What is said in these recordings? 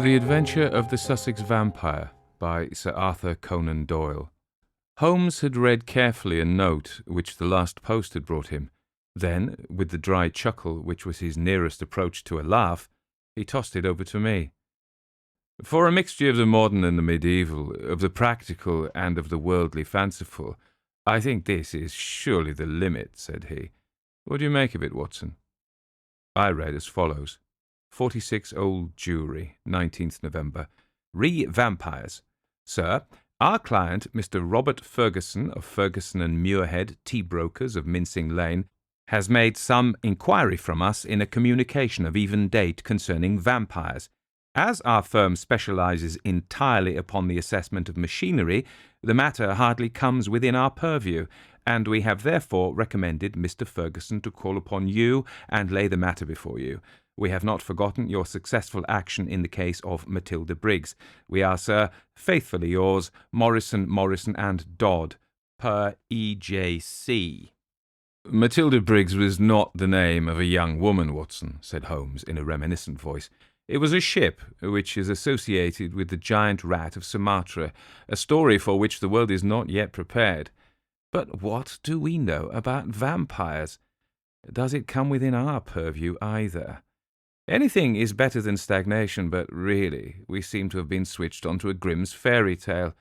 The Adventure of the Sussex Vampire by Sir Arthur Conan Doyle. Holmes had read carefully a note which the last post had brought him. Then, with the dry chuckle which was his nearest approach to a laugh, he tossed it over to me. "For a mixture of the modern and the medieval, of the practical and of the worldly fanciful, I think this is surely the limit," said he. "What do you make of it, Watson?" I read as follows. 46 Old Jewry, 19th November. Vampires. Sir, our client, Mr. Robert Ferguson of Ferguson and Muirhead, tea brokers of Mincing Lane, has made some inquiry from us in a communication of even date concerning vampires. As our firm specializes entirely upon the assessment of machinery, the matter hardly comes within our purview, and we have therefore recommended Mr. Ferguson to call upon you and lay the matter before you. We have not forgotten your successful action in the case of Matilda Briggs. We are, sir, faithfully yours, Morrison and Dodd, per E.J.C. "Matilda Briggs was not the name of a young woman, Watson," said Holmes in a reminiscent voice. "It was a ship which is associated with the giant rat of Sumatra, a story for which the world is not yet prepared. But what do we know about vampires? Does it come within our purview either? Anything is better than stagnation, but really, we seem to have been switched on to a Grimm's fairy tale.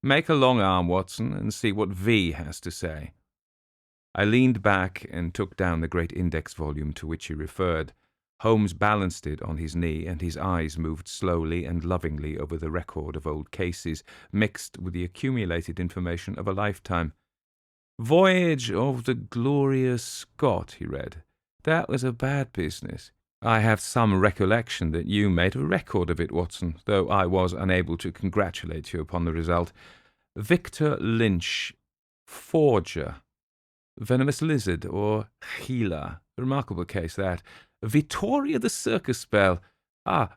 Make a long arm, Watson, and see what V has to say." I leaned back and took down the great index volume to which he referred. Holmes balanced it on his knee, and his eyes moved slowly and lovingly over the record of old cases, mixed with the accumulated information of a lifetime. "Voyage of the Glorious Scott," he read. "That was a bad business. I have some recollection that you made a record of it, Watson, though I was unable to congratulate you upon the result. Victor Lynch, forger. Venomous lizard, or Gila. Remarkable case, that. Vittoria the circus bell.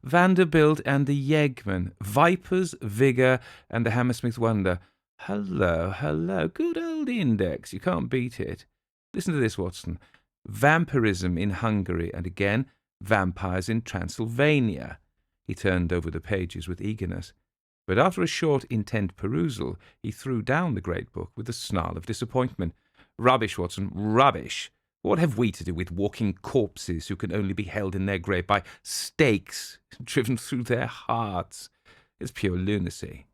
Vanderbilt and the Yeggman. Vipers, Vigor, and the Hammersmith Wonder. Hello. Good old index. You can't beat it. Listen to this, Watson. Vampirism in Hungary, and again, vampires in Transylvania." He turned over the pages with eagerness, but after a short, intent perusal, he threw down the great book with a snarl of disappointment. "Rubbish, Watson, rubbish! What have we to do with walking corpses who can only be held in their grave by stakes driven through their hearts? It's pure lunacy."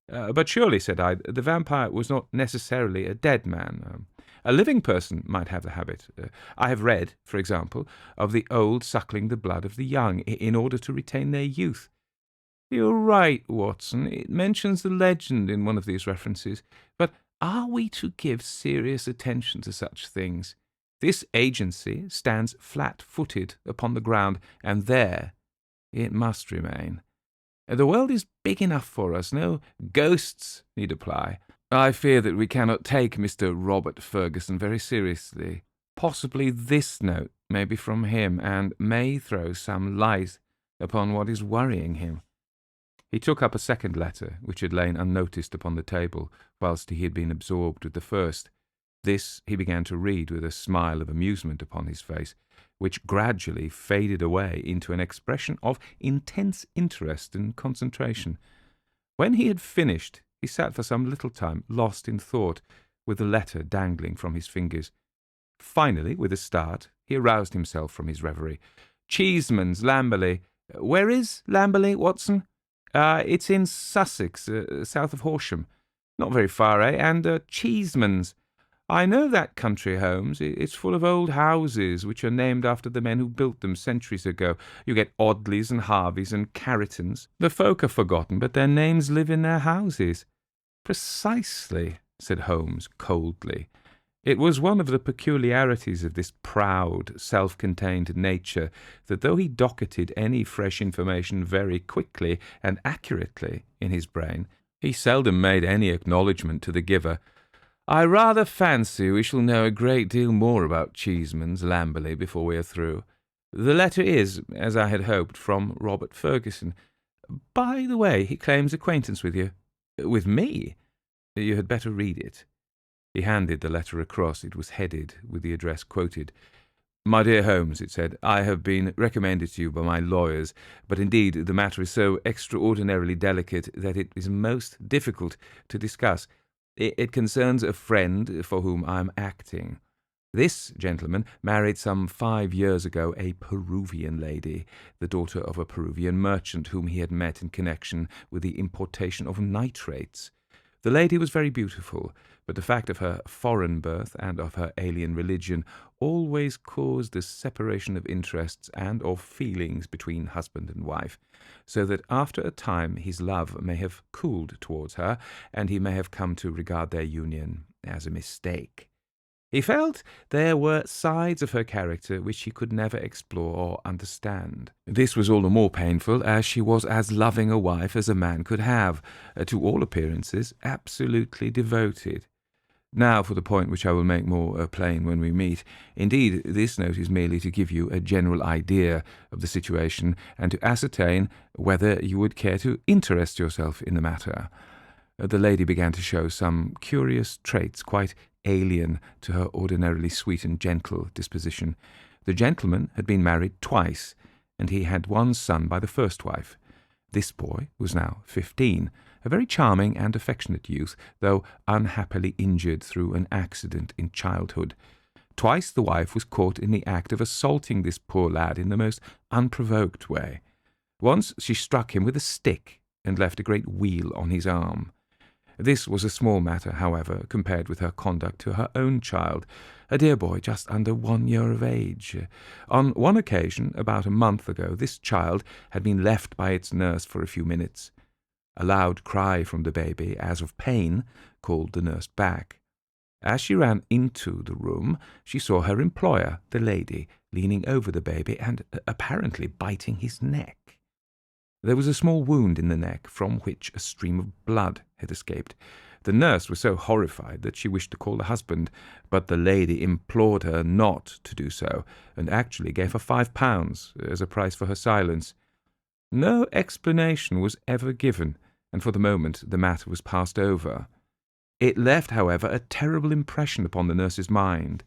"But surely," said I, "the vampire was not necessarily a dead man. A living person might have the habit. I have read, for example, of the old suckling the blood of the young in order to retain their youth." "You're right, Watson. It mentions the legend in one of these references. But are we to give serious attention to such things? This agency stands flat-footed upon the ground, and there it must remain. The world is big enough for us. No ghosts need apply. I fear that we cannot take Mr. Robert Ferguson very seriously. Possibly this note may be from him, and may throw some light upon what is worrying him." He took up a second letter, which had lain unnoticed upon the table, whilst he had been absorbed with the first. This he began to read with a smile of amusement upon his face, which gradually faded away into an expression of intense interest and concentration. When he had finished, he sat for some little time lost in thought, with the letter dangling from his fingers. Finally, with a start, he aroused himself from his reverie. "Cheeseman's, Lamberley. Where is Lamberley, Watson?" "It's in Sussex, south of Horsham. Not very far, eh? And Cheeseman's. I know that country, Holmes. It's full of old houses which are named after the men who built them centuries ago. You get Audleys and Harveys and Carritons. The folk are forgotten, but their names live in their houses." "Precisely," said Holmes coldly. It was one of the peculiarities of this proud, self-contained nature that though he docketed any fresh information very quickly and accurately in his brain, he seldom made any acknowledgment to the giver. "I rather fancy we shall know a great deal more about Cheeseman's, Lamberley, before we are through. The letter is, as I had hoped, from Robert Ferguson. By the way, he claims acquaintance with you." "With me? You had better read it." He handed the letter across. It was headed with the address quoted. "My dear Holmes," it said, "I have been recommended to you by my lawyers, but indeed the matter is so extraordinarily delicate that it is most difficult to discuss. It concerns a friend for whom I am acting. This gentleman married some 5 years ago a Peruvian lady, the daughter of a Peruvian merchant whom he had met in connection with the importation of nitrates. The lady was very beautiful, but the fact of her foreign birth and of her alien religion always caused a separation of interests and of feelings between husband and wife, so that after a time his love may have cooled towards her, and he may have come to regard their union as a mistake. He felt there were sides of her character which he could never explore or understand. This was all the more painful as she was as loving a wife as a man could have, to all appearances absolutely devoted. Now for the point which I will make more plain when we meet. Indeed, this note is merely to give you a general idea of the situation and to ascertain whether you would care to interest yourself in the matter." The lady began to show some curious traits quite alien to her ordinarily sweet and gentle disposition. The gentleman had been married twice, and he had one son by the first wife. This boy was now 15, a very charming and affectionate youth, though unhappily injured through an accident in childhood. Twice the wife was caught in the act of assaulting this poor lad in the most unprovoked way. Once she struck him with a stick and left a great weal on his arm. This was a small matter, however, compared with her conduct to her own child, a dear boy just under 1 year of age. On one occasion, about a month ago, this child had been left by its nurse for a few minutes. A loud cry from the baby, as of pain, called the nurse back. As she ran into the room, she saw her employer, the lady, leaning over the baby and apparently biting his neck. There was a small wound in the neck from which a stream of blood had escaped. The nurse was so horrified that she wished to call the husband, but the lady implored her not to do so, and actually gave her £5 as a price for her silence. No explanation was ever given, and for the moment the matter was passed over. It left, however, a terrible impression upon the nurse's mind,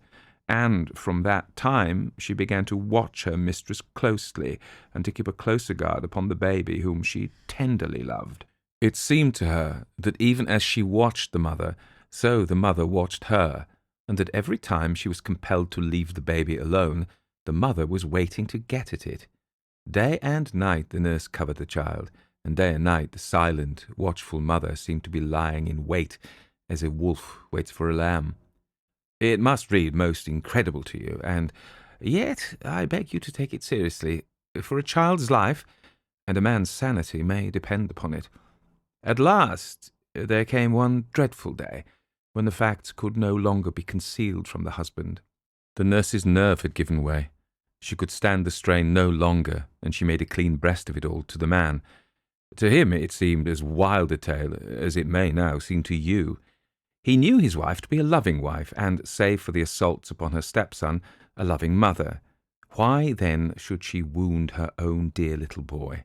and from that time she began to watch her mistress closely and to keep a closer guard upon the baby whom she tenderly loved. It seemed to her that even as she watched the mother, so the mother watched her, and that every time she was compelled to leave the baby alone, the mother was waiting to get at it. Day and night the nurse covered the child, and day and night the silent, watchful mother seemed to be lying in wait as a wolf waits for a lamb. It must read most incredible to you, and yet I beg you to take it seriously, for a child's life and a man's sanity may depend upon it. At last there came one dreadful day when the facts could no longer be concealed from the husband. The nurse's nerve had given way. She could stand the strain no longer, and she made a clean breast of it all to the man. To him it seemed as wild a tale as it may now seem to you. He knew his wife to be a loving wife, and, save for the assaults upon her stepson, a loving mother. Why, then, should she wound her own dear little boy?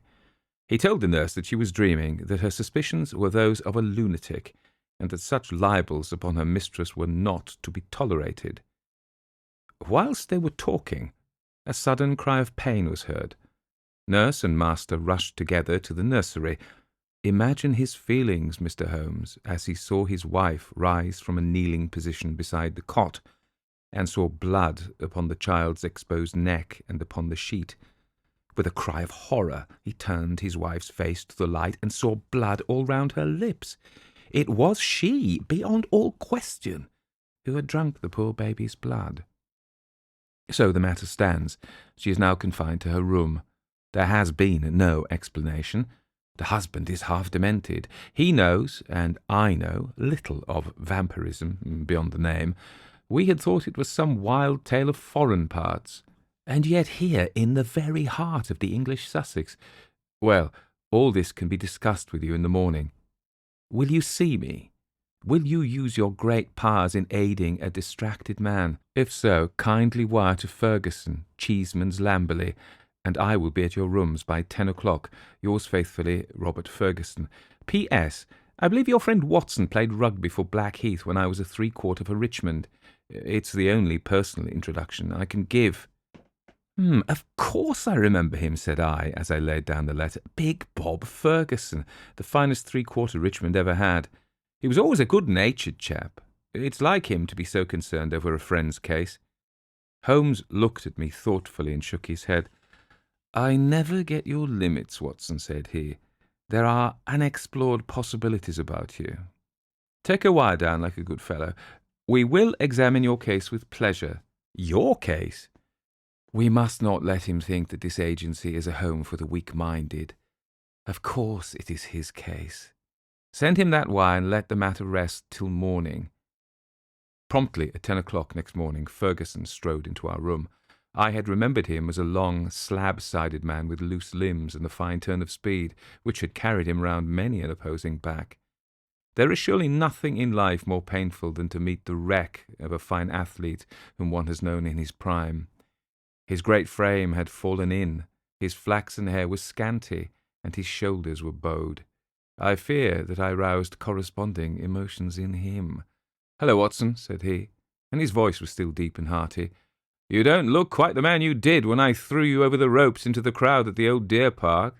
He told the nurse that she was dreaming, that her suspicions were those of a lunatic, and that such libels upon her mistress were not to be tolerated. Whilst they were talking, a sudden cry of pain was heard. Nurse and master rushed together to the nursery. Imagine his feelings, Mr. Holmes, as he saw his wife rise from a kneeling position beside the cot, and saw blood upon the child's exposed neck and upon the sheet. With a cry of horror, he turned his wife's face to the light and saw blood all round her lips. It was she, beyond all question, who had drunk the poor baby's blood. So the matter stands. She is now confined to her room. There has been no explanation. The husband is half demented. He knows, and I know, little of vampirism beyond the name. We had thought it was some wild tale of foreign parts. And yet here, in the very heart of the English Sussex. Well, all this can be discussed with you in the morning. Will you see me? Will you use your great powers in aiding a distracted man? If so, kindly wire to Ferguson, Cheeseman's Lamberley, and I will be at your rooms by 10 o'clock. Yours faithfully, Robert Ferguson. P.S. I believe your friend Watson played rugby for Blackheath when I was a 3/4 for Richmond. It's the only personal introduction I can give. Of course I remember him, said I, as I laid down the letter. Big Bob Ferguson, the finest three-quarter Richmond ever had. He was always a good-natured chap. It's like him to be so concerned over a friend's case. Holmes looked at me thoughtfully and shook his head. I never get your limits, Watson, said he. There are unexplored possibilities about you. Take a wire down like a good fellow. We will examine your case with pleasure. Your case? We must not let him think that this agency is a home for the weak-minded. Of course it is his case. Send him that wire and let the matter rest till morning. Promptly at 10 o'clock next morning, Ferguson strode into our room. I had remembered him as a long, slab-sided man with loose limbs and the fine turn of speed which had carried him round many an opposing back. There is surely nothing in life more painful than to meet the wreck of a fine athlete whom one has known in his prime. His great frame had fallen in, his flaxen hair was scanty, and his shoulders were bowed. I fear that I roused corresponding emotions in him. "Hello, Watson," said he, and his voice was still deep and hearty. "You don't look quite the man you did when I threw you over the ropes into the crowd at the old deer park.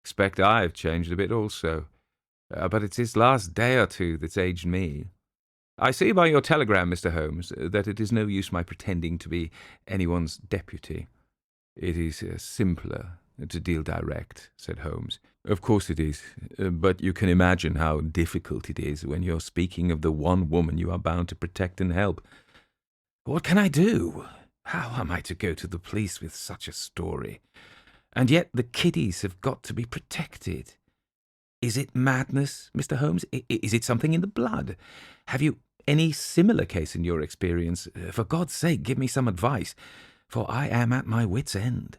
Expect I've changed a bit also. But it's this last day or two that's aged me. I see by your telegram, Mr. Holmes, that it is no use my pretending to be anyone's deputy. It is simpler to deal direct," said Holmes. "Of course it is, but you can imagine how difficult it is when you're speaking of the one woman you are bound to protect and help. What can I do? How am I to go to the police with such a story? And yet the kiddies have got to be protected. Is it madness, Mr. Holmes? Is it something in the blood? Have you any similar case in your experience? For God's sake, give me some advice, for I am at my wit's end."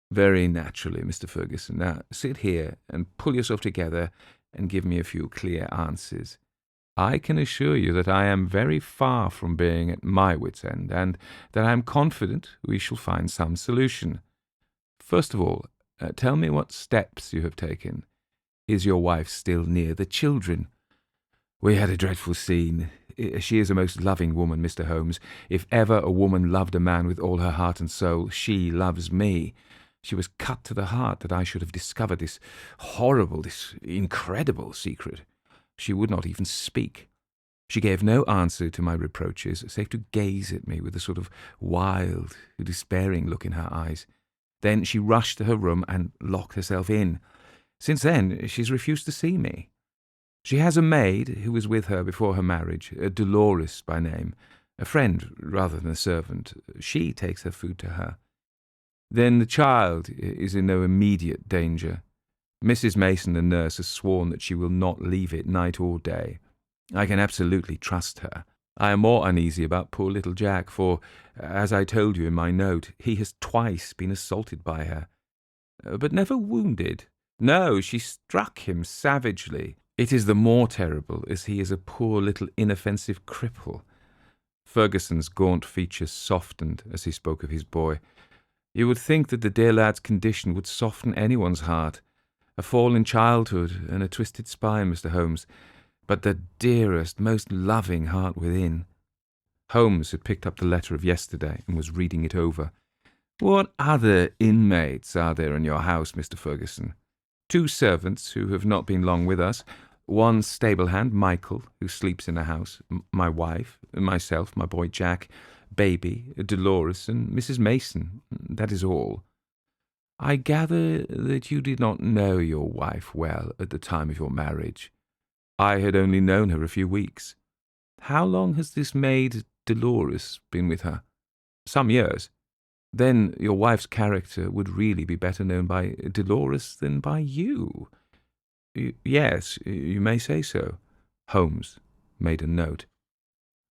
"Very naturally, Mr. Ferguson. Now sit here and pull yourself together and give me a few clear answers. I can assure you that I am very far from being at my wit's end, and that I am confident we shall find some solution. First of all, tell me what steps you have taken. Is your wife still near the children?" "We had a dreadful scene. She is a most loving woman, Mr. Holmes. If ever a woman loved a man with all her heart and soul, she loves me. She was cut to the heart that I should have discovered this horrible, this incredible secret. She would not even speak. She gave no answer to my reproaches, save to gaze at me with a sort of wild, despairing look in her eyes. Then she rushed to her room and locked herself in. Since then, she's refused to see me. She has a maid who was with her before her marriage, Dolores by name, a friend rather than a servant. She takes her food to her. Then the child is in no immediate danger. Mrs. Mason, the nurse, has sworn that she will not leave it night or day. I can absolutely trust her. I am more uneasy about poor little Jack, for, as I told you in my note, he has twice been assaulted by her. But never wounded. No, she struck him savagely. It is the more terrible as he is a poor little inoffensive cripple." Ferguson's gaunt features softened as he spoke of his boy. "You would think that the dear lad's condition would soften anyone's heart. A fall in childhood and a twisted spine, Mr. Holmes, but the dearest, most loving heart within." Holmes had picked up the letter of yesterday and was reading it over. "What other inmates are there in your house, Mr. Ferguson?" "2 servants who have not been long with us. 1 stable hand, Michael, who sleeps in the house, my wife, myself, my boy Jack, baby, Dolores, and Mrs. Mason. That is all." "I gather that you did not know your wife well at the time of your marriage." "I had only known her a few weeks." "How long has this maid, Dolores, been with her?" "Some years." "Then your wife's character would really be better known by Dolores than by you." "Yes, you may say so." Holmes made a note.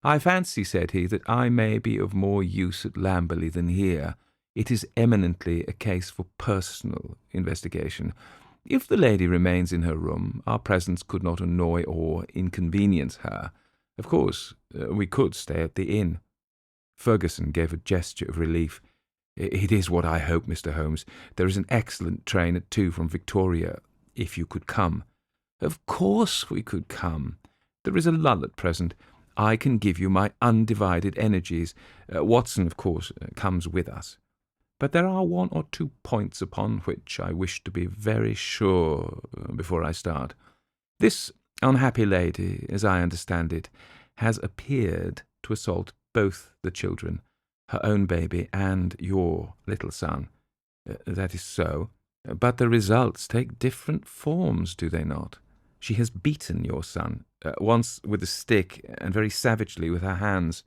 "I fancy," said he, "that I may be of more use at Lamberley than here. It is eminently a case for personal investigation. If the lady remains in her room, our presence could not annoy or inconvenience her. Of course, we could stay at the inn." Ferguson gave a gesture of relief. "It is what I hope, Mr. Holmes. There is an excellent train at 2 from Victoria, if you could come." "Of course we could come. There is a lull at present. I can give you my undivided energies. Watson, of course, comes with us." But there are one or two points upon which I wish to be very sure before I start. This unhappy lady, as I understand it, has appeared to assault both the children, her own baby and your little son. That is so. But the results take different forms, do they not? She has beaten your son, once with a stick and very savagely with her hands.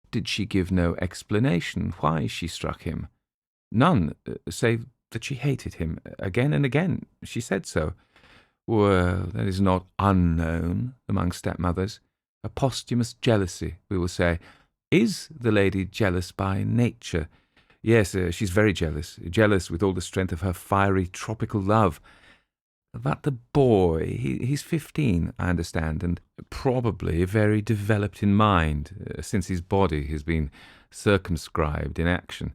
Did she give no explanation why she struck him? None, save that she hated him. Again and again she said so. Well, that is not unknown among stepmothers. A posthumous jealousy, we will say. Is the lady jealous by nature? Yes, she's very jealous. Jealous with all the strength of her fiery tropical love. But the boy, he's 15, I understand, and probably very developed in mind, since his body has been circumscribed in action.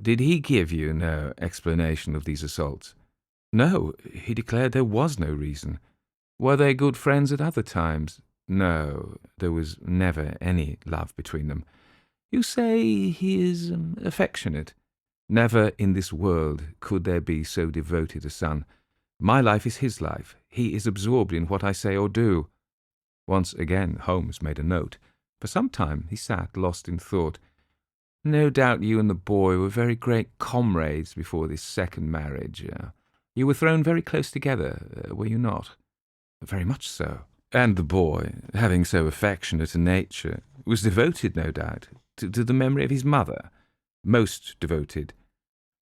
Did he give you no explanation of these assaults? No, he declared there was no reason. Were they good friends at other times? No, there was never any love between them. You say he is affectionate. Never in this world could there be so devoted a son. My life is his life. He is absorbed in what I say or do. Once again Holmes made a note. For some time he sat lost in thought. No doubt you and the boy were very great comrades before this second marriage. You were thrown very close together, were you not? Very much so. And the boy, having so affectionate a nature, was devoted, no doubt, to the memory of his mother. Most devoted.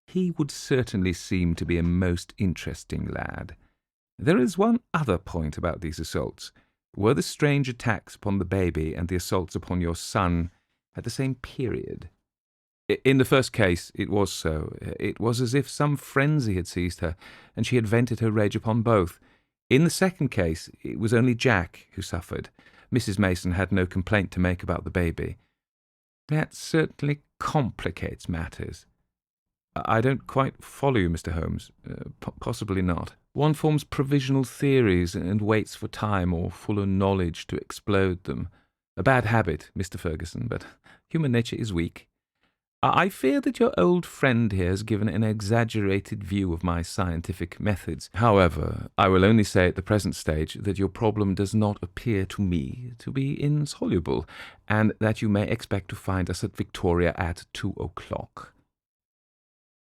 He would certainly seem to be a most interesting lad. There is one other point about these assaults. Were the strange attacks upon the baby and the assaults upon your son at the same period? In the first case, it was so. It was as if some frenzy had seized her, and she had vented her rage upon both. In the second case, it was only Jack who suffered. Mrs. Mason had no complaint to make about the baby. That certainly complicates matters. I don't quite follow you, Mr. Holmes. Possibly not. One forms provisional theories and waits for time or fuller knowledge to explode them. A bad habit, Mr. Ferguson, but human nature is weak. I fear that your old friend here has given an exaggerated view of my scientific methods. However, I will only say at the present stage that your problem does not appear to me to be insoluble, and that you may expect to find us at Victoria at 2 o'clock.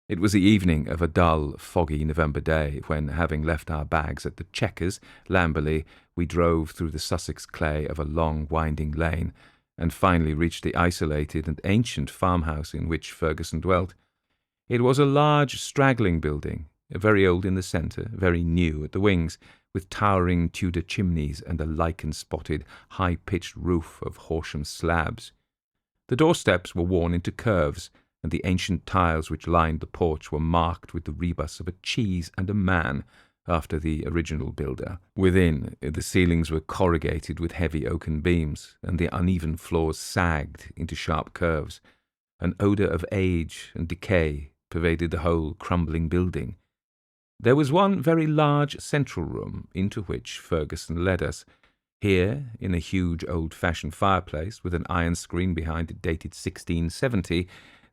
It was the evening of a dull, foggy November day when, having left our bags at the Chequers, Lamberley, we drove through the Sussex clay of a long, winding lane, and finally reached the isolated and ancient farmhouse in which Ferguson dwelt. It was a large, straggling building, very old in the centre, very new at the wings, with towering Tudor chimneys and a lichen-spotted, high-pitched roof of Horsham slabs. The doorsteps were worn into curves, and the ancient tiles which lined the porch were marked with the rebus of a cheese and a man, after the original builder. Within, the ceilings were corrugated with heavy oaken beams, and the uneven floors sagged into sharp curves. An odour of age and decay pervaded the whole crumbling building. There was one very large central room, into which Ferguson led us. Here, in a huge old-fashioned fireplace, with an iron screen behind it dated 1670,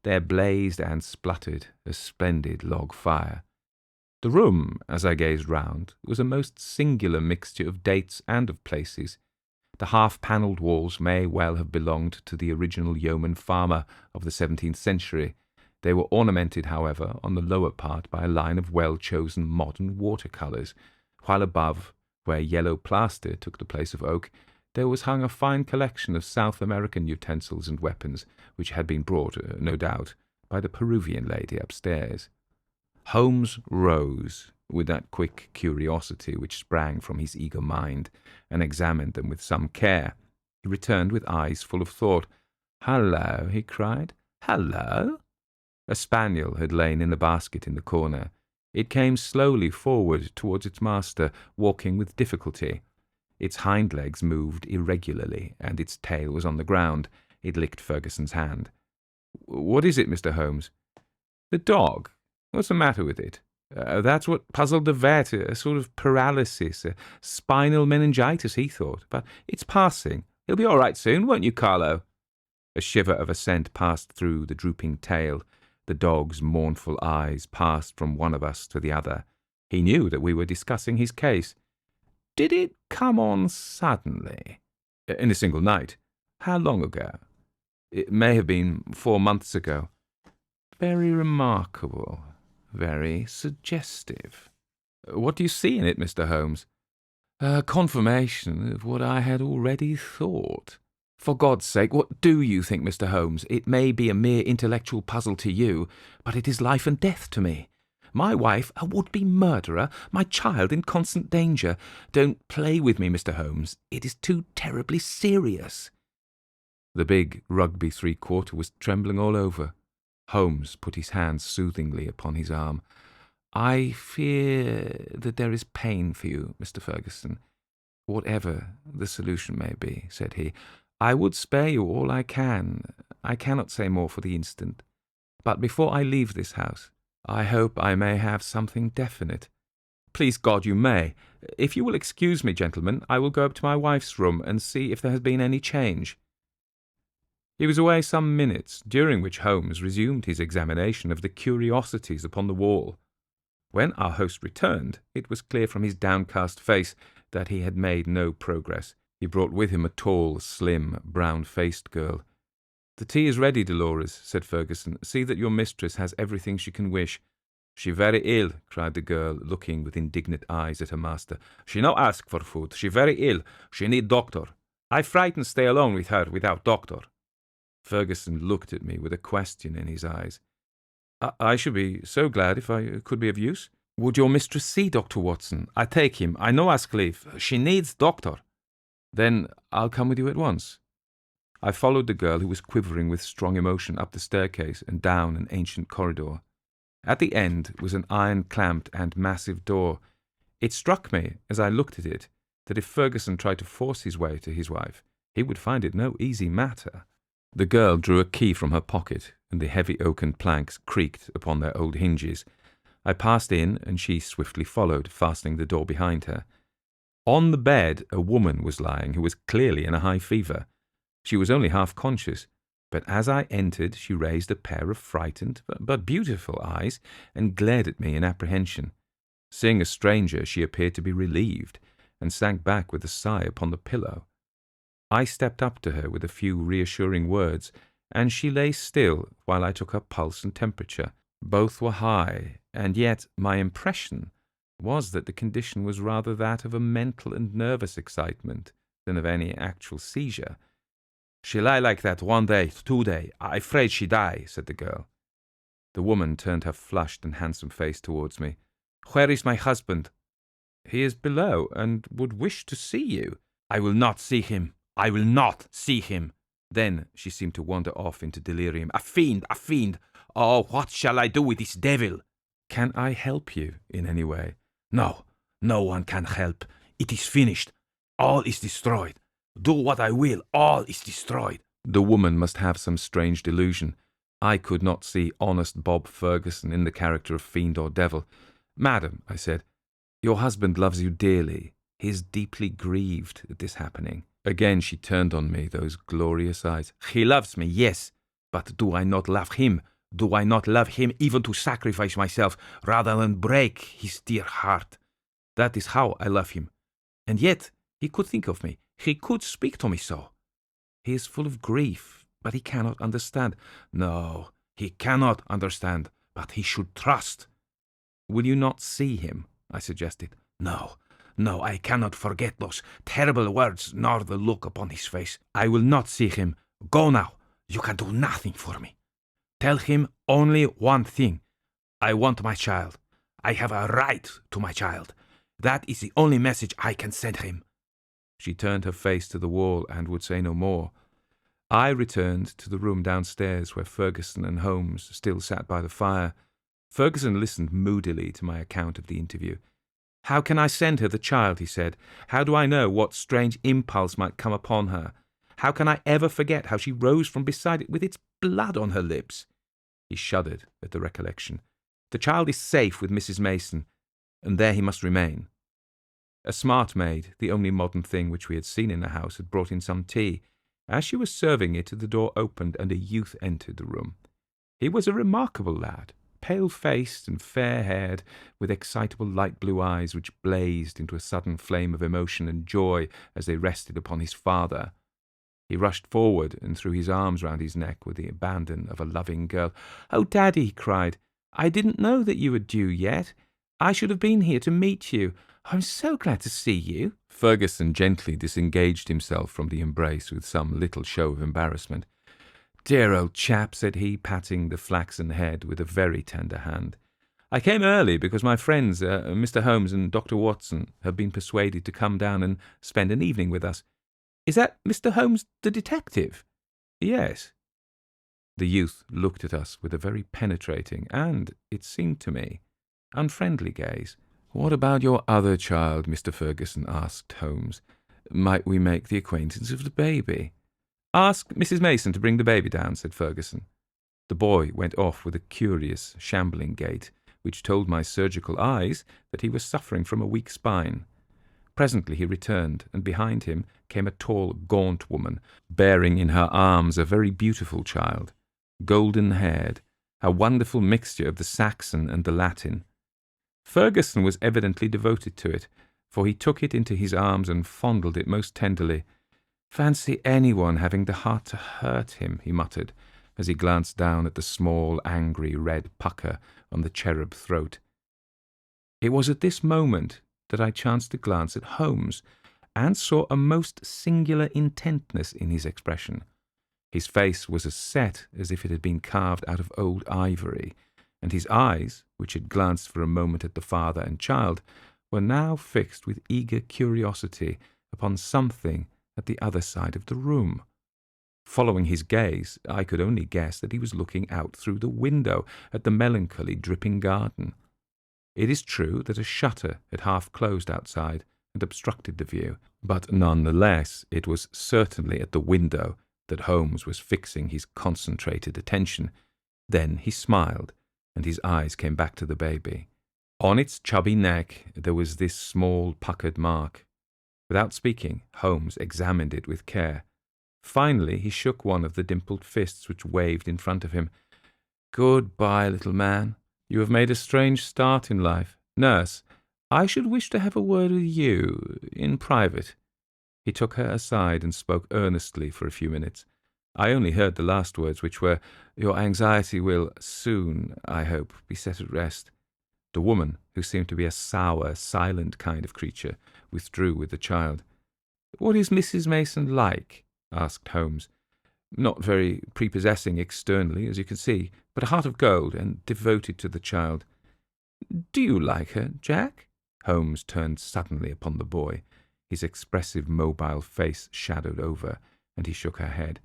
there blazed and spluttered a splendid log fire. The room, as I gazed round, was a most singular mixture of dates and of places. The half-panelled walls may well have belonged to the original yeoman farmer of the 17th century. They were ornamented, however, on the lower part by a line of well-chosen modern watercolours, while above, where yellow plaster took the place of oak, there was hung a fine collection of South American utensils and weapons, which had been brought, no doubt, by the Peruvian lady upstairs. Holmes rose, with that quick curiosity which sprang from his eager mind, and examined them with some care. He returned with eyes full of thought. "Hallo!" he cried. "Hallo!" A spaniel had lain in a basket in the corner. It came slowly forward towards its master, walking with difficulty. Its hind legs moved irregularly, and its tail was on the ground. It licked Ferguson's hand. "What is it, Mr. Holmes?" "The dog. What's the matter with it?" That's what puzzled the vet. A sort of paralysis, a spinal meningitis, he thought. But it's passing. He'll be all right soon, won't you, Carlo?" A shiver of assent passed through the drooping tail. The dog's mournful eyes passed from one of us to the other. He knew that we were discussing his case. "Did it come on suddenly?" "In a single night." "How long ago?" "It may have been 4 months ago." "Very remarkable. Very suggestive. What do you see in it, Mr. Holmes?" "A confirmation of what I had already thought." "For God's sake, what do you think, Mr. Holmes? It may be a mere intellectual puzzle to you, but it is life and death to me. My wife a would-be murderer, my child in constant danger. Don't play with me, Mr. Holmes. It is too terribly serious." The big rugby three-quarter was trembling all over. Holmes put his hand soothingly upon his arm. "I fear that there is pain for you, Mr. Ferguson, whatever the solution may be," said he. "I would spare you all I can. I cannot say more for the instant. But before I leave this house, I hope I may have something definite." "Please God you may. If you will excuse me, gentlemen, I will go up to my wife's room and see if there has been any change." He was away some minutes, during which Holmes resumed his examination of the curiosities upon the wall. When our host returned, it was clear from his downcast face that he had made no progress. He brought with him a tall, slim, brown-faced girl. "The tea is ready, Dolores," said Ferguson. "See that your mistress has everything she can wish." "She very ill," cried the girl, looking with indignant eyes at her master. "She no ask for food. She very ill. She need doctor. I frightened stay alone with her without doctor." Ferguson looked at me with a question in his eyes. I should be so glad if I could be of use." "Would your mistress see Dr. Watson? I take him. I no ask leave. She needs doctor." "Then I'll come with you at once." I followed the girl, who was quivering with strong emotion, up the staircase and down an ancient corridor. At the end was an iron-clamped and massive door. It struck me, as I looked at it, that if Ferguson tried to force his way to his wife, he would find it no easy matter. The girl drew a key from her pocket, and the heavy oaken planks creaked upon their old hinges. I passed in, and she swiftly followed, fastening the door behind her. On the bed a woman was lying, who was clearly in a high fever. She was only half conscious, but as I entered she raised a pair of frightened but beautiful eyes, and glared at me in apprehension. Seeing a stranger, she appeared to be relieved, and sank back with a sigh upon the pillow. I stepped up to her with a few reassuring words, and she lay still while I took her pulse and temperature. Both were high, and yet my impression was that the condition was rather that of a mental and nervous excitement than of any actual seizure. "She lie like that 1 day, 2 day. I afraid she die," said the girl. The woman turned her flushed and handsome face towards me. "Where is my husband?" "He is below, and would wish to see you." "I will not see him. I will not see him." Then she seemed to wander off into delirium. A fiend! A fiend! Oh, what shall I do with this devil?" "Can I help you in any way?" "No, no one can help. It is finished. All is destroyed. Do what I will, all is destroyed." The woman must have some strange delusion. I could not see honest Bob Ferguson in the character of fiend or devil. "Madam," I said, "your husband loves you dearly. He is deeply grieved at this happening." Again she turned on me those glorious eyes. "He loves me, yes, but do I not love him? Do I not love him even to sacrifice myself rather than break his dear heart? That is how I love him. And yet he could think of me. He could speak to me so. He is full of grief, but he cannot understand. No, he cannot understand, but he should trust." "Will you not see him?" I suggested. "No, no, I cannot forget those terrible words nor the look upon his face. I will not see him. Go now. You can do nothing for me. Tell him only one thing. I want my child. I have a right to my child. That is the only message I can send him." She turned her face to the wall and would say no more. I returned to the room downstairs where Ferguson and Holmes still sat by the fire. Ferguson listened moodily to my account of the interview. "How can I send her the child?" he said. "How do I know what strange impulse might come upon her? How can I ever forget how she rose from beside it with its blood on her lips?" He shuddered at the recollection. "The child is safe with Mrs. Mason, and there he must remain." A smart maid, the only modern thing which we had seen in the house, had brought in some tea. As she was serving it, the door opened and a youth entered the room. He was a remarkable lad, pale-faced and fair-haired, with excitable light blue eyes which blazed into a sudden flame of emotion and joy as they rested upon his father. He rushed forward and threw his arms round his neck with the abandon of a loving girl. "Oh, Daddy," he cried, "I didn't know that you were due yet. I should have been here to meet you. I'm so glad to see you." Ferguson gently disengaged himself from the embrace with some little show of embarrassment. "Dear old chap," said he, patting the flaxen head with a very tender hand. "I came early because my friends, Mr. Holmes and Dr. Watson, have been persuaded to come down and spend an evening with us." "Is that Mr. Holmes, the detective?" "Yes." The youth looked at us with a very penetrating and, it seemed to me, unfriendly gaze. "What about your other child?" Mr. Ferguson asked Holmes. "Might we make the acquaintance of the baby?" "Ask Mrs. Mason to bring the baby down," said Ferguson. The boy went off with a curious, shambling gait, which told my surgical eyes that he was suffering from a weak spine. Presently he returned, and behind him came a tall, gaunt woman, bearing in her arms a very beautiful child, golden-haired, a wonderful mixture of the Saxon and the Latin. Ferguson was evidently devoted to it, for he took it into his arms and fondled it most tenderly. "Fancy anyone having the heart to hurt him," he muttered, as he glanced down at the small, angry red pucker on the cherub throat. It was at this moment that I chanced to glance at Holmes, and saw a most singular intentness in his expression. His face was as set as if it had been carved out of old ivory, and his eyes, which had glanced for a moment at the father and child, were now fixed with eager curiosity upon something at the other side of the room. Following his gaze, I could only guess that he was looking out through the window at the melancholy dripping garden. It is true that a shutter had half closed outside and obstructed the view, but none the less it was certainly at the window that Holmes was fixing his concentrated attention. Then he smiled, and his eyes came back to the baby. On its chubby neck there was this small puckered mark. Without speaking, Holmes examined it with care. Finally he shook one of the dimpled fists which waved in front of him. "Good-bye, little man. You have made a strange start in life. Nurse, I should wish to have a word with you, in private." He took her aside and spoke earnestly for a few minutes. I only heard the last words, which were, "Your anxiety will soon, I hope, be set at rest." The woman, who seemed to be a sour, silent kind of creature, withdrew with the child. "What is Mrs. Mason like?" asked Holmes. "Not very prepossessing externally, as you can see, but a heart of gold and devoted to the child." "Do you like her, Jack?" Holmes turned suddenly upon the boy. His expressive, mobile face shadowed over, and he shook her head.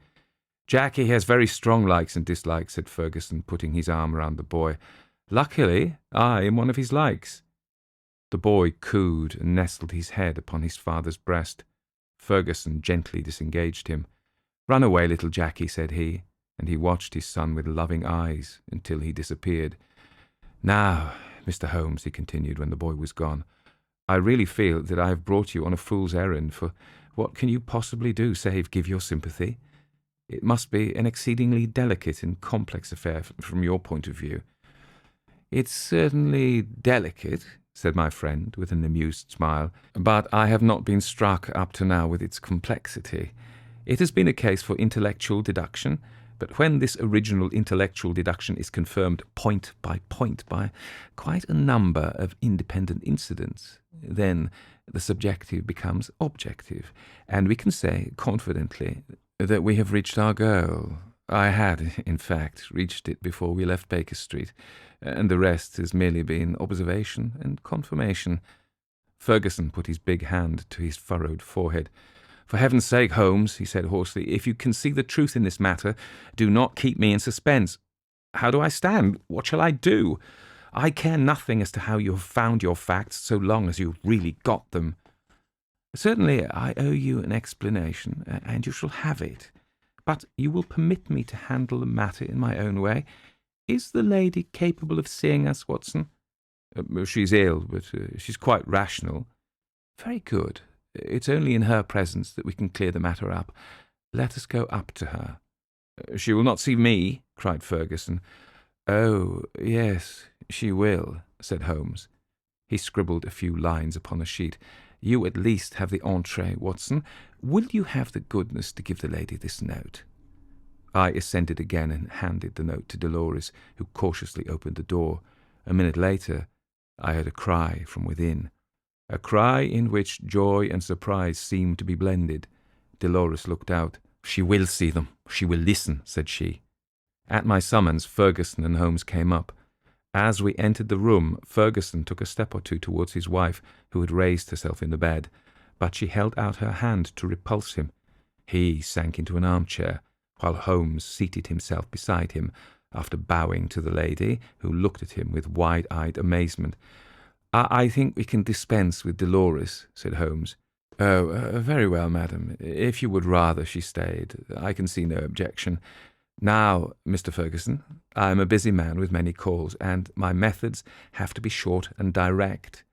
"Jackie has very strong likes and dislikes," said Ferguson, putting his arm round the boy. "Luckily, I am one of his likes." The boy cooed and nestled his head upon his father's breast. Ferguson gently disengaged him. "Run away, little Jackie," said he, and he watched his son with loving eyes until he disappeared. "Now, Mr. Holmes," he continued when the boy was gone, "I really feel that I have brought you on a fool's errand, for what can you possibly do save give your sympathy? It must be an exceedingly delicate and complex affair from your point of view." "It's certainly delicate," said my friend with an amused smile, "but I have not been struck up to now with its complexity. It has been a case for intellectual deduction, but when this original intellectual deduction is confirmed point by quite a number of independent incidents, then the subjective becomes objective, and we can say confidently that we have reached our goal. I had, in fact, reached it before we left Baker Street, and the rest has merely been observation and confirmation." Ferguson put his big hand to his furrowed forehead. "For heaven's sake, Holmes," he said hoarsely, "if you can see the truth in this matter, do not keep me in suspense. How do I stand? What shall I do? I care nothing as to how you have found your facts, so long as you really got them." "Certainly I owe you an explanation, and you shall have it. But you will permit me to handle the matter in my own way. Is the lady capable of seeing us, Watson?" "She's ill, but she's quite rational." "Very good. It's only in her presence that we can clear the matter up. Let us go up to her." She will not see me, cried Ferguson. Oh, yes, she will, said Holmes. He scribbled a few lines upon a sheet. You at least have the entrée, Watson. Will you have the goodness to give the lady this note? I assented again and handed the note to Dolores, who cautiously opened the door. A minute later, I heard a cry from within, a cry in which joy and surprise seemed to be blended. Dolores looked out. She will see them. She will listen, said she. At my summons, Ferguson and Holmes came up. As we entered the room, Ferguson took a step or two towards his wife, who had raised herself in the bed, but she held out her hand to repulse him. He sank into an armchair, while Holmes seated himself beside him, after bowing to the lady, who looked at him with wide-eyed amazement. I think we can dispense with Dolores, said Holmes. Oh, very well, madam. If you would rather she stayed, I can see no objection. Now, Mr. Ferguson, I am a busy man with many calls, and my methods have to be short and direct.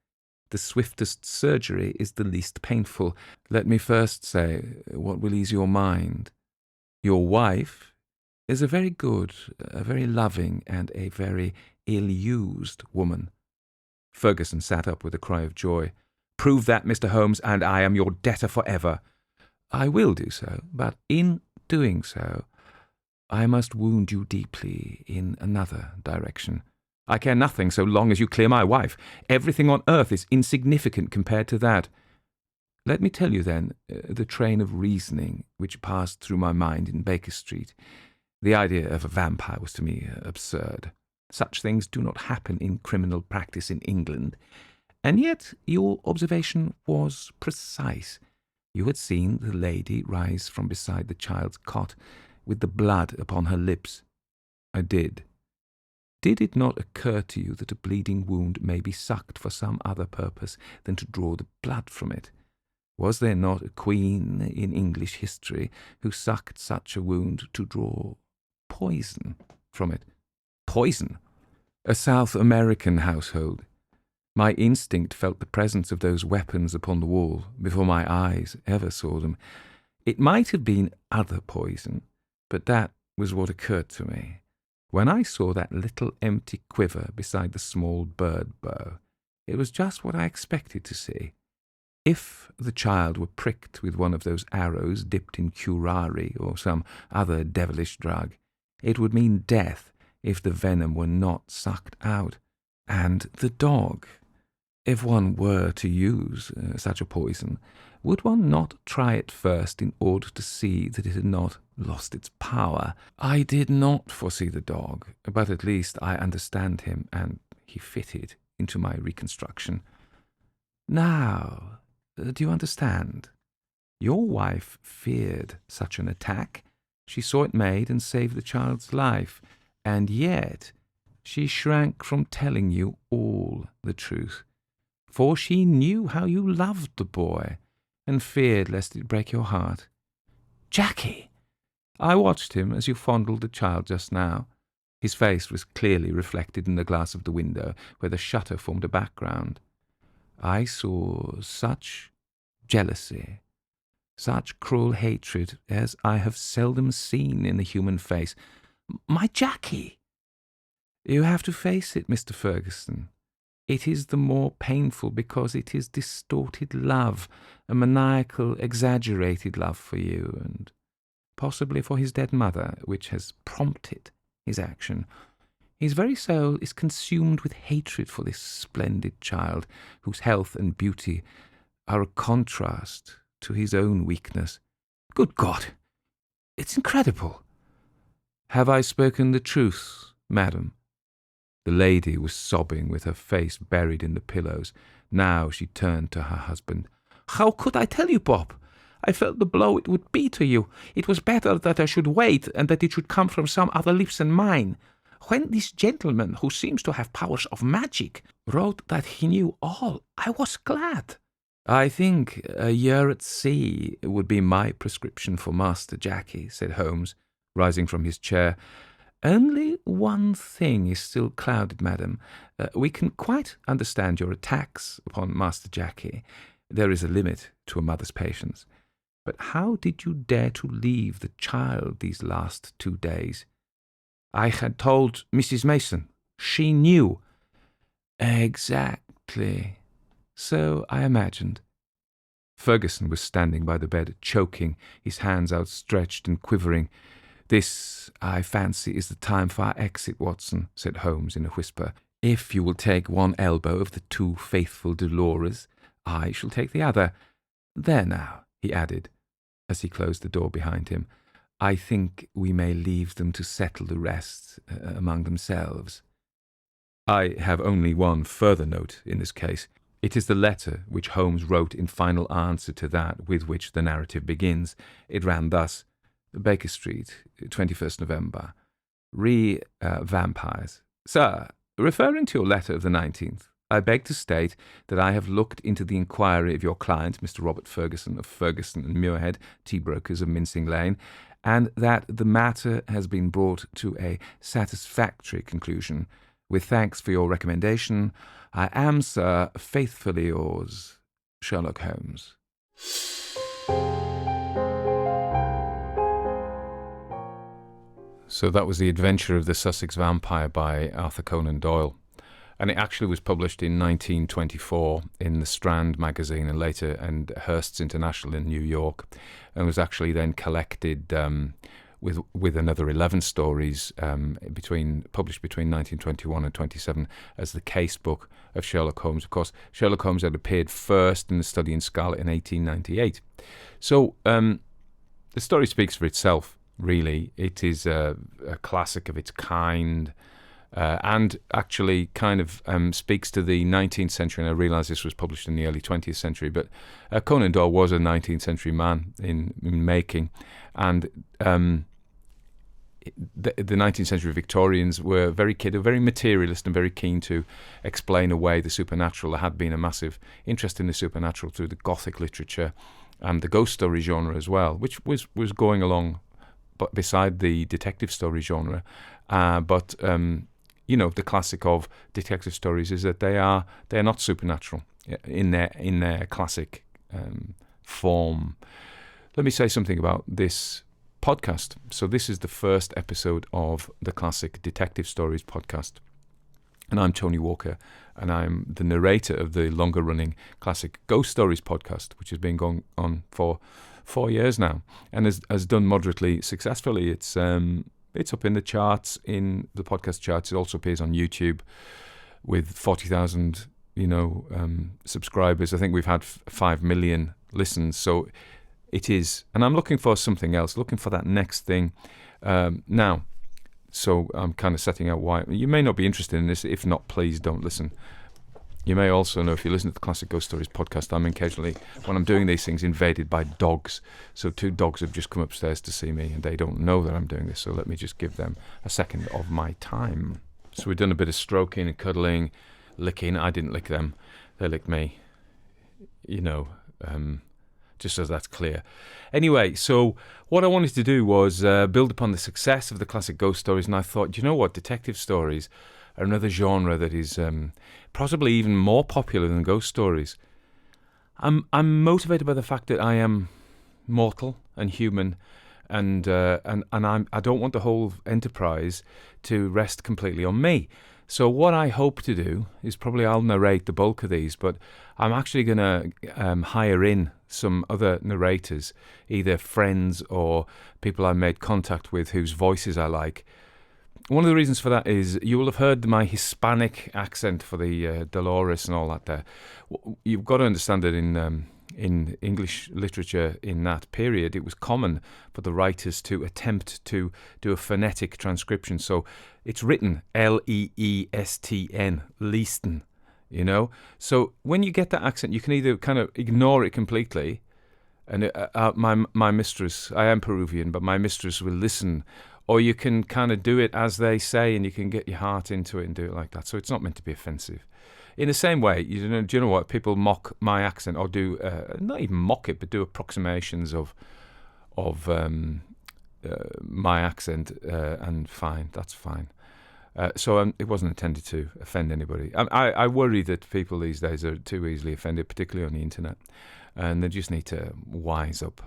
The swiftest surgery is the least painful. Let me first say what will ease your mind. Your wife is a very good, a very loving, and a very ill-used woman. Ferguson sat up with a cry of joy. Prove that, Mr. Holmes, and I am your debtor forever. I will do so, but in doing so, I must wound you deeply in another direction. I care nothing so long as you clear my wife. Everything on earth is insignificant compared to that. Let me tell you, then, the train of reasoning which passed through my mind in Baker Street. The idea of a vampire was to me absurd. Such things do not happen in criminal practice in England. And yet your observation was precise. You had seen the lady rise from beside the child's cot, with the blood upon her lips. I did. Did it not occur to you that a bleeding wound may be sucked for some other purpose than to draw the blood from it? Was there not a queen in English history who sucked such a wound to draw poison from it? Poison? A South American household. My instinct felt the presence of those weapons upon the wall before my eyes ever saw them. It might have been other poison, but that was what occurred to me. When I saw that little empty quiver beside the small bird bow, it was just what I expected to see. If the child were pricked with one of those arrows dipped in curare or some other devilish drug, it would mean death if the venom were not sucked out. And the dog, if one were to use such a poison, would one not try it first in order to see that it had not lost its power? I did not foresee the dog, but at least I understand him, and he fitted into my reconstruction. Now, do you understand? Your wife feared such an attack. She saw it made and saved the child's life, and yet she shrank from telling you all the truth, for she knew how you loved the boy, and feared lest it break your heart. Jackie! I watched him as you fondled the child just now. His face was clearly reflected in the glass of the window, where the shutter formed a background. I saw such jealousy, such cruel hatred as I have seldom seen in a human face. My Jackie! You have to face it, Mr. Ferguson. It is the more painful because it is distorted love, a maniacal, exaggerated love for you, and possibly for his dead mother, which has prompted his action. His very soul is consumed with hatred for this splendid child, whose health and beauty are a contrast to his own weakness. Good God! It's incredible! Have I spoken the truth, madam? The lady was sobbing with her face buried in the pillows. Now she turned to her husband. How could I tell you, Bob? I felt the blow it would be to you. It was better that I should wait, and that it should come from some other lips than mine. When this gentleman, who seems to have powers of magic, wrote that he knew all, I was glad. I think a year at sea would be my prescription for Master Jackie, said Holmes, rising from his chair. Only one thing is still clouded, madam. We can quite understand your attacks upon Master Jackie. There is a limit to a mother's patience. But how did you dare to leave the child these last 2 days? I had told Mrs. Mason. She knew. Exactly. So I imagined. Ferguson was standing by the bed, choking, his hands outstretched and quivering. This, I fancy, is the time for our exit, Watson, said Holmes in a whisper. If you will take one elbow of the two faithful Dolores, I shall take the other. There now, he added, as he closed the door behind him. I think we may leave them to settle the rest among themselves. I have only one further note in this case. It is the letter which Holmes wrote in final answer to that with which the narrative begins. It ran thus: Baker Street, 21st November. Vampires. Sir, referring to your letter of the 19th, I beg to state that I have looked into the inquiry of your client, Mr. Robert Ferguson of Ferguson and Muirhead, tea brokers of Mincing Lane, and that the matter has been brought to a satisfactory conclusion. With thanks for your recommendation, I am, sir, faithfully yours, Sherlock Holmes. So that was The Adventure of the Sussex Vampire by Arthur Conan Doyle. And it actually was published in 1924 in the Strand Magazine and later in Hearst's International in New York, and was actually then collected with another 11 stories published between 1921 and 27 as the Case-Book of Sherlock Holmes. Of course, Sherlock Holmes had appeared first in The Study in Scarlet in 1898. So the story speaks for itself, really. It is a classic of its kind, and actually kind of speaks to the 19th century, and I realise this was published in the early 20th century, but Conan Doyle was a 19th century man in making, and the 19th century Victorians were very materialist and very keen to explain away the supernatural. There had been a massive interest in the supernatural through the Gothic literature and the ghost story genre as well, which was going along but beside the detective story genre. But the classic of detective stories is that they're not supernatural in their classic form. Let me say something about this podcast. So this is the first episode of the Classic Detective Stories podcast. And I'm Tony Walker, and I'm the narrator of the longer-running Classic Ghost Stories podcast, which has been going on for 4 years now, and has done moderately successfully. It's up in the charts, in the podcast charts. It also appears on YouTube with 40,000, subscribers. I think we've had 5 million listens. So it is, and I'm looking for something else, looking for that next thing now. So I'm kind of setting out why. You may not be interested in this. If not, please don't listen. You may also know, if you listen to the Classic Ghost Stories podcast, I'm occasionally, when I'm doing these things, invaded by dogs. So 2 dogs have just come upstairs to see me, and they don't know that I'm doing this. So let me just give them a second of my time. So we've done a bit of stroking and cuddling, licking. I didn't lick them. They licked me. Just so that's clear. Anyway, so what I wanted to do was build upon the success of the Classic Ghost Stories, and I thought, you know what, detective stories are another genre that is possibly even more popular than ghost stories. I'm motivated by the fact that I am mortal and human, and I don't want the whole enterprise to rest completely on me. So what I hope to do is probably I'll narrate the bulk of these, but I'm actually going to hire in some other narrators, either friends or people I made contact with whose voices I like. One of the reasons for that is you will have heard my Hispanic accent for the Dolores and all that there. You've got to understand that in English literature in that period, it was common for the writers to attempt to do a phonetic transcription. So it's written Leestn, Leeston, So when you get that accent, you can either kind of ignore it completely, and my mistress, I am Peruvian, but my mistress will listen, or you can kind of do it as they say, and you can get your heart into it and do it like that. So it's not meant to be offensive. In the same way, do you know what? People mock my accent, or do not even mock it, but do approximations of my accent, and fine, that's fine. So it wasn't intended to offend anybody. I worry that people these days are too easily offended, particularly on the internet. and they just need to wise up.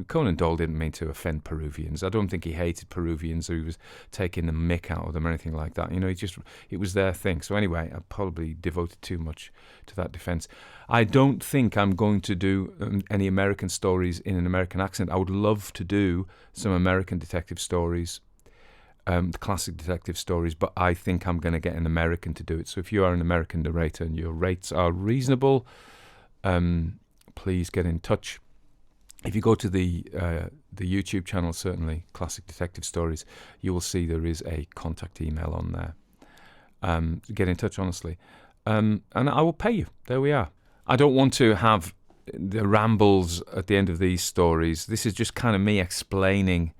Conan Doyle didn't mean to offend Peruvians. I don't think he hated Peruvians or he was taking the mick out of them or anything like that. It was their thing. So anyway, I probably devoted too much to that defence. I don't think I'm going to do any American stories in an American accent. I would love to do some American detective stories, the classic detective stories, but I think I'm going to get an American to do it. So if you are an American narrator and your rates are reasonable, please get in touch. If you go to the YouTube channel, certainly Classic Detective Stories, you will see there is a contact email on there. Get in touch, honestly. And I will pay you. There we are. I don't want to have the rambles at the end of these stories. This is just kind of me explaining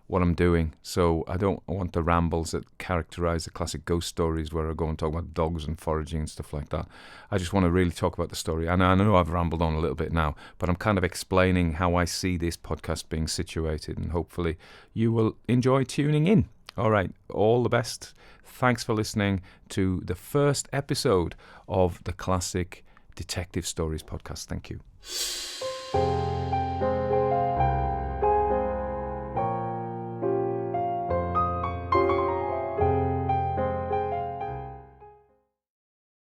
what I'm doing. So I don't want the rambles that characterize the classic ghost stories where I go and talk about dogs and foraging and stuff like that. I just want to really talk about the story. And I know I've rambled on a little bit now, but I'm kind of explaining how I see this podcast being situated, and hopefully you will enjoy tuning in. All right, all the best. Thanks for listening to the first episode of the Classic Detective Stories podcast. Thank you.